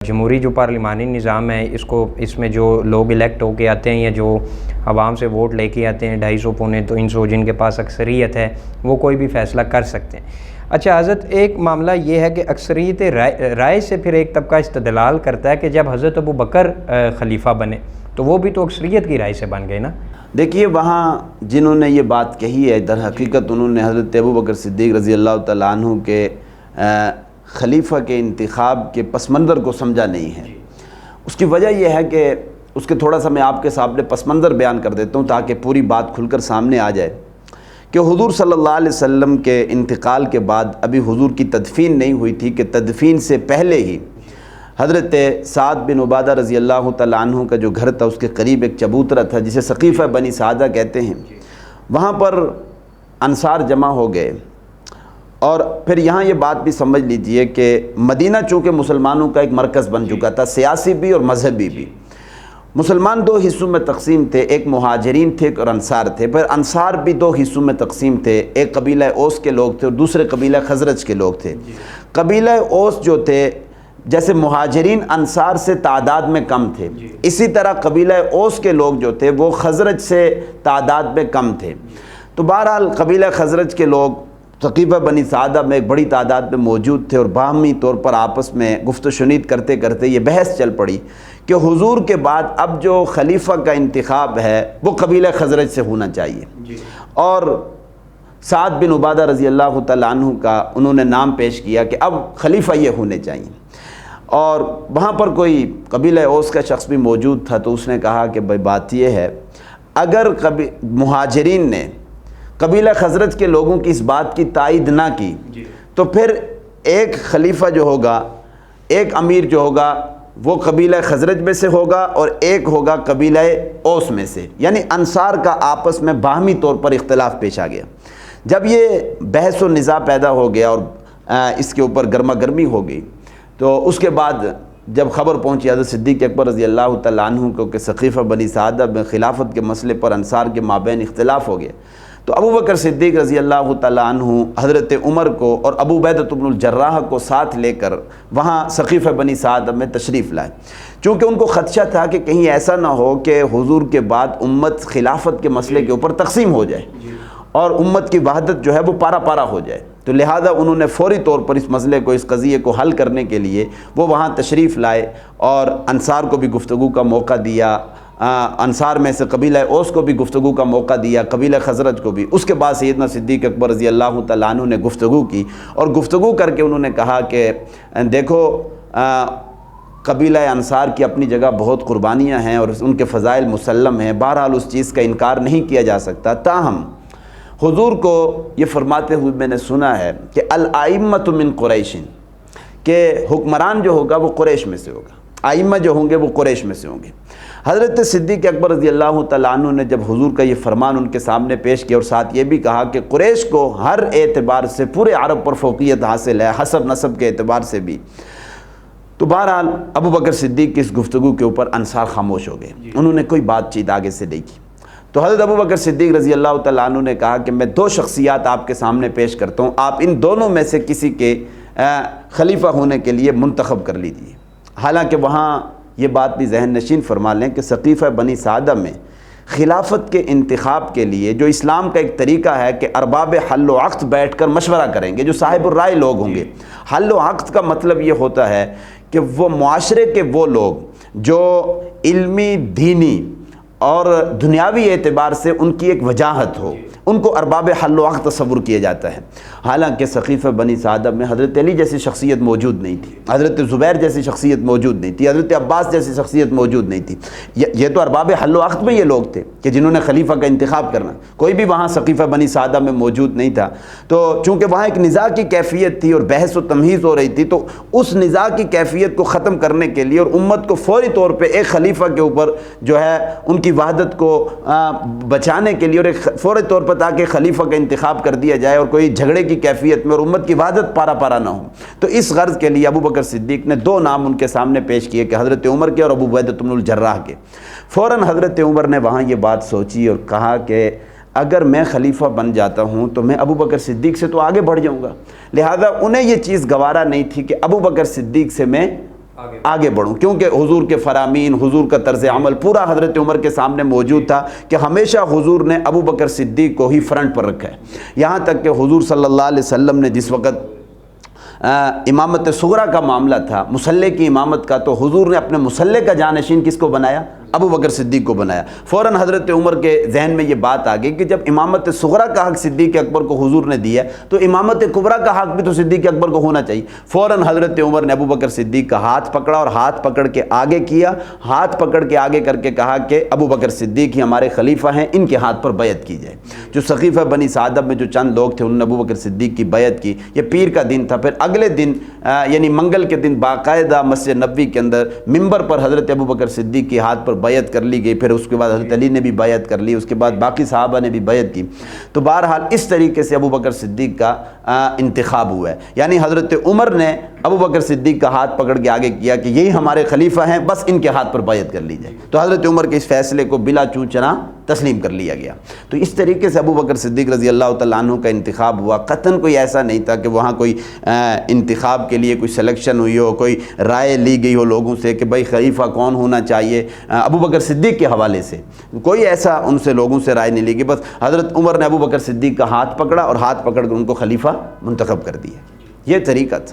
جمہوری جو پارلیمانی نظام ہے اس میں جو لوگ الیکٹ ہو کے آتے ہیں یا جو عوام سے ووٹ لے کے آتے ہیں 250 پونے 300 جن کے پاس اکثریت ہے وہ کوئی بھی فیصلہ کر سکتے ہیں۔ اچھا حضرت، ایک معاملہ یہ ہے کہ اکثریت رائے سے پھر ایک طبقہ استدلال کرتا ہے کہ جب حضرت ابو بکر خلیفہ بنے تو وہ بھی تو اکثریت کی رائے سے بن گئے نا۔ دیکھیے وہاں جنہوں نے یہ بات کہی ہے در حقیقت انہوں نے حضرت ابو بکر صدیق رضی اللہ تعالیٰ عنہ کے خلیفہ کے انتخاب کے پس منظر کو سمجھا نہیں ہے۔ اس کی وجہ یہ ہے کہ اس کے تھوڑا سا میں آپ کے سامنے پس منظر بیان کر دیتا ہوں تاکہ پوری بات کھل کر سامنے آ جائے کہ حضور صلی اللہ علیہ وسلم کے انتقال کے بعد ابھی حضور کی تدفین نہیں ہوئی تھی کہ تدفین سے پہلے ہی حضرت سعد بن عبادہ رضی اللہ تعالیٰ عنہ کا جو گھر تھا اس کے قریب ایک چبوترا تھا جسے سقیفہ بنی سعدہ کہتے ہیں، وہاں پر انصار جمع ہو گئے۔ اور پھر یہاں یہ بات بھی سمجھ لیجئے کہ مدینہ چونکہ مسلمانوں کا ایک مرکز بن چکا تھا، سیاسی بھی اور مذہبی بھی۔ مسلمان دو حصوں میں تقسیم تھے، ایک مہاجرین تھے اور انصار تھے، پھر انصار بھی دو حصوں میں تقسیم تھے، ایک قبیلہ اوس کے لوگ تھے اور دوسرے قبیلہ خزرج کے لوگ تھے۔ قبیلہ اوس جو تھے جیسے مہاجرین انصار سے تعداد میں کم تھے، اسی طرح قبیلہ اوس کے لوگ جو تھے وہ خزرج سے تعداد میں کم تھے۔ تو بہرحال قبیلہ خزرج کے لوگ سقیفہ بنی سعدہ میں ایک بڑی تعداد میں موجود تھے اور باہمی طور پر آپس میں گفت و شنید کرتے کرتے یہ بحث چل پڑی کہ حضور کے بعد اب جو خلیفہ کا انتخاب ہے وہ قبیلہ خزرج سے ہونا چاہیے، اور سعد بن عبادہ رضی اللہ تعالیٰ عنہ کا انہوں نے نام پیش کیا کہ اب خلیفہ یہ ہونے چاہیے۔ اور وہاں پر کوئی قبیلہ اوس کا شخص بھی موجود تھا تو اس نے کہا کہ بھائی بات یہ ہے، اگر مہاجرین نے قبیلہ خزرج کے لوگوں کی اس بات کی تائید نہ کی تو پھر ایک خلیفہ جو ہوگا، ایک امیر جو ہوگا وہ قبیلہ خزرج میں سے ہوگا اور ایک ہوگا قبیلہ اوس میں سے، یعنی انصار کا آپس میں باہمی طور پر اختلاف پیش آ گیا۔ جب یہ بحث و نزاع پیدا ہو گیا اور اس کے اوپر گرما گرمی ہو گئی تو اس کے بعد جب خبر پہنچی حضرت صدیق اکبر رضی اللہ تعالیٰ عنہ کو کہ سقیفہ بنی سعدہ میں خلافت کے مسئلے پر انصار کے مابین اختلاف ہو گیا، تو ابو بکر صدیق رضی اللہ تعالیٰ عنہ حضرت عمر کو اور ابو عبیدہ بن الجراح کو ساتھ لے کر وہاں سقیفہ بنی سعدہ میں تشریف لائے، چونکہ ان کو خدشہ تھا کہ کہیں ایسا نہ ہو کہ حضور کے بعد امت خلافت کے مسئلے کے اوپر تقسیم ہو جائے اور امت کی وحدت جو ہے وہ پارا پارا ہو جائے۔ تو لہٰذا انہوں نے فوری طور پر اس مسئلے کو، اس قضیے کو حل کرنے کے لیے وہ وہاں تشریف لائے اور انصار کو بھی گفتگو کا موقع دیا، انصار میں سے قبیلہ اوس کو بھی گفتگو کا موقع دیا، قبیلہ خزرج کو بھی۔ اس کے بعد سیدنا صدیق اکبر رضی اللہ تعالیٰ عنہ نے گفتگو کی اور گفتگو کر کے انہوں نے کہا کہ دیکھو قبیلہ انصار کی اپنی جگہ بہت قربانیاں ہیں اور ان کے فضائل مسلم ہیں، بہرحال اس چیز کا انکار نہیں کیا جا سکتا، تاہم حضور کو یہ فرماتے ہوئے میں نے سنا ہے کہ الائمۃ من قریش، کہ حکمران جو ہوگا وہ قریش میں سے ہوگا، ائمہ جو ہوں گے وہ قریش میں سے ہوں گے۔ حضرت صدیق اکبر رضی اللہ تعالیٰ عنہ نے جب حضور کا یہ فرمان ان کے سامنے پیش کیا اور ساتھ یہ بھی کہا کہ قریش کو ہر اعتبار سے پورے عرب پر فوقیت حاصل ہے، حسب نسب کے اعتبار سے بھی، تو بہرحال ابو بکر صدیق کی اس گفتگو کے اوپر انصار خاموش ہو گئے، انہوں نے کوئی بات چیت آگے سے نہیں کی۔ تو حضرت ابو بکر صدیق رضی اللہ تعالیٰ عنہ نے کہا کہ میں دو شخصیات آپ کے سامنے پیش کرتا ہوں، آپ ان دونوں میں سے کسی کے خلیفہ ہونے کے لیے منتخب کر لیجیے۔ حالانکہ وہاں یہ بات بھی ذہن نشین فرما لیں کہ سقیفہ بنی سعدہ میں خلافت کے انتخاب کے لیے جو اسلام کا ایک طریقہ ہے کہ ارباب حل و عقد بیٹھ کر مشورہ کریں گے، جو صاحب الرائے لوگ ہوں گے۔ حل و عقد کا مطلب یہ ہوتا ہے کہ وہ معاشرے کے وہ لوگ جو علمی، دینی اور دنیاوی اعتبار سے ان کی ایک وجاہت ہو، ان کو ارباب حل و عقد تصور کیا جاتا ہے۔ حالانکہ سقیفہ بنی سعدہ میں حضرت علی جیسی شخصیت موجود نہیں تھی، حضرت زبیر جیسی شخصیت موجود نہیں تھی، حضرت عباس جیسی شخصیت موجود نہیں تھی۔ یہ تو ارباب حل و عقد میں یہ لوگ تھے کہ جنہوں نے خلیفہ کا انتخاب کرنا، کوئی بھی وہاں سقیفہ بنی سعدہ میں موجود نہیں تھا۔ تو چونکہ وہاں ایک نزاع کی کیفیت تھی اور بحث و تمہیز ہو رہی تھی، تو اس نزاع کی کیفیت کو ختم کرنے کے لیے اور امت کو فوری طور پہ ایک خلیفہ کے اوپر جو ہے ان کی وحدت کو بچانے کے لیے اور ایک فوری طور پر تاکہ خلیفہ کا انتخاب کر دیا جائے اور کوئی جھگڑے کی کیفیت میں اور امت کی وحدت پارا پارا نہ ہو، تو اس غرض کے لیے ابو بکر صدیق نے دو نام ان کے سامنے پیش کیے کہ حضرت عمر کے اور ابو عبیدہ بن الجراح کے۔ فوراً حضرت عمر نے وہاں یہ بات سوچی اور کہا کہ اگر میں خلیفہ بن جاتا ہوں تو میں ابو بکر صدیق سے تو آگے بڑھ جاؤں گا، لہذا انہیں یہ چیز گوارا نہیں تھی کہ ابو بکر صدیق سے میں آگے بڑھوں، کیونکہ حضور کے فرامین، حضور کا طرز عمل پورا حضرت عمر کے سامنے موجود تھا کہ ہمیشہ حضور نے ابو بکر صدیق کو ہی فرنٹ پر رکھا ہے۔ یہاں تک کہ حضور صلی اللہ علیہ وسلم نے جس وقت امامت صغریٰ کا معاملہ تھا، مصلی کی امامت کا، تو حضور نے اپنے مصلی کا جانشین کس کو بنایا؟ ابو بکر صدیق کو بنایا۔ فوراً حضرت عمر کے ذہن میں یہ بات آ گئی کہ جب امامت صغریٰ کا حق صدیق اکبر کو حضور نے دیا تو امامت کبریٰ کا حق بھی تو صدیق اکبر کو ہونا چاہیے۔ فوراً حضرت عمر نے ابو بکر صدیق کا ہاتھ پکڑا اور ہاتھ پکڑ کے آگے کیا، ہاتھ پکڑ کے آگے کر کے کہا کہ ابو بکر صدیق ہی ہمارے خلیفہ ہیں، ان کے ہاتھ پر بیعت کی جائے۔ جو سقیفہ بنی سعد میں جو چند لوگ تھے انہوں نے ابو بکر صدیق کی بیعت کی۔ یہ پیر کا دن تھا۔ پھر اگلے دن یعنی منگل کے دن باقاعدہ مسجد نبوی کے اندر ممبر پر حضرت ابو بکر صدیق کے ہاتھ پر بیعت کر لی گئی۔ پھر اس کے بعد حضرت علی نے بھی بیعت کر لی، اس کے بعد باقی صحابہ نے بھی بیعت کی۔ تو بہرحال اس طریقے سے ابو بکر صدیق کا انتخاب ہوا ہے، یعنی حضرت عمر نے ابو بکر صدیق کا ہاتھ پکڑ کے آگے کیا کہ یہی ہمارے خلیفہ ہیں، بس ان کے ہاتھ پر بیعت کر لی جائے۔ تو حضرت عمر کے اس فیصلے کو بلا چوں چرا تسلیم کر لیا گیا۔ تو اس طریقے سے ابو بکر صدیق رضی اللہ تعالیٰ عنہ کا انتخاب ہوا۔ قطعاً کوئی ایسا نہیں تھا کہ وہاں کوئی انتخاب کے لیے کوئی سلیکشن ہوئی ہو، کوئی رائے لی گئی ہو لوگوں سے کہ بھائی خلیفہ کون ہونا چاہیے ابو بکر صدیق کے حوالے سے، کوئی ایسا ان سے لوگوں سے رائے نہیں لی گئی۔ بس حضرت عمر نے ابو بکر صدیق کا ہاتھ پکڑا اور ہاتھ پکڑ کر ان کو خلیفہ منتخب کر دیا۔ یہ طریقہ تھا۔